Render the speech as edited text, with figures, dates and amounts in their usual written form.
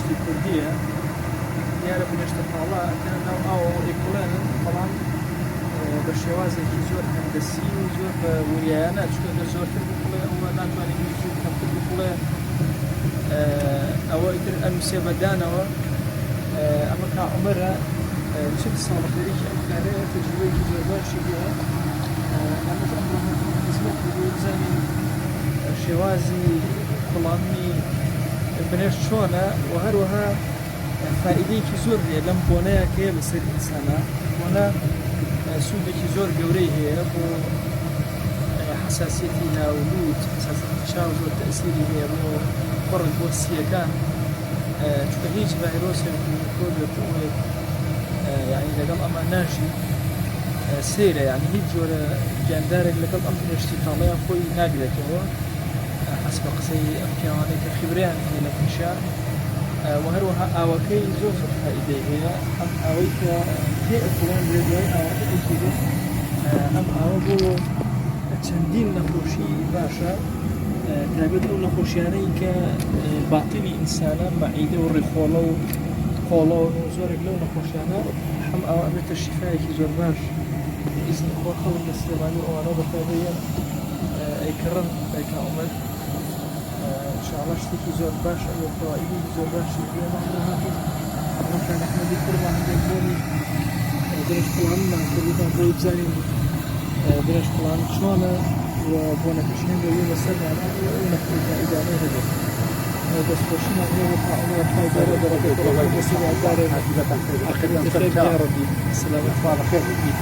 بنشتی کوردیە دیارە بنشتە تاڵە ئەکەنەوە ئاو ئێکوڵێنن بەڵام بە شێوازێکی زۆر هەندەسی و زۆر بە وریایانە چونکە ئەگەر زۆرتر بڵێ ئەوە ناتوانێت زوو کەمتر بڵێ ئەوە ئیتر ئەنووسێ بەدانەوە ئەمە کا عومەرە چند ساڵە خێریکی ئەم کارەیە تەجروبەیەکی زۆر باشی بووە ئەمەش ئەمڕۆ خزمەت بوو بزانین شێوازی کوڵامی بنێشت چۆنە و هەروەها فائیدەیەکی زۆر هەیە لەم بۆنەیە کە هەیە بەسەر ئینسانە بۆنە سوودێکی زۆر گەورەی هەیە بۆ حساسیەتی ناولود حساسیەتی چاو زۆر تەئسیری هەیە بۆ بڕک بۆ سیەکان چونکە هیچ ڤایرۆسێک میکرۆبێک یعنی لەگەڵ ئەمە ناژی سێرە یعنی هیچ جۆرە گیاندارێک لەگەڵ ئەم بنشتی تاڵەیان خۆی ناگرێتەوە حەسب بە قسەی ئەم پیاوانەی کە خبریان هەیە لە پیشان و هەروەها ئاوەکەی زۆر زۆر فائیدەی هەیە ئەم ئاوەی کە هەیە ئەکوڵان لێ دوای ئاوەکەی ئەم ئاوە بۆ چەندین نەخۆشی باشە تایبەت ئەو نەخۆشیانەی کە باتینی ئینسانە مەعیدە و ڕێخۆڵە و قۆڵۆن و زۆرێک لەو نەخۆشیانە هەم ئەوە ئەبێتە شیفایەکی زۆر باش ئیزنی خۆ خەڵک لە سلێمانی ئەوانە بەکارهێنن ئەیکڕن ئەیکا عومەر انشاءالله شتێکی زۆر باش ئەوە فەوائیدی زۆر باشی هەیە ئەمەشان ئەحمەدی کوڕمان هەندێک بۆنی درێژ کوڵانمان کردوتان بۆی بزانین درێژ کوڵان چۆنە و بۆنەکەش هەندێک بەسەردانە ئەو نەخۆشیە ئیدانەی هەبێت دەستخۆشیمان هەیە بۆ عومەر پایدارە دەڕەکەی بەسەر ئازارێ ئاخرەتی خێر یا رەبی سلامەت خوا بەخێر ببیت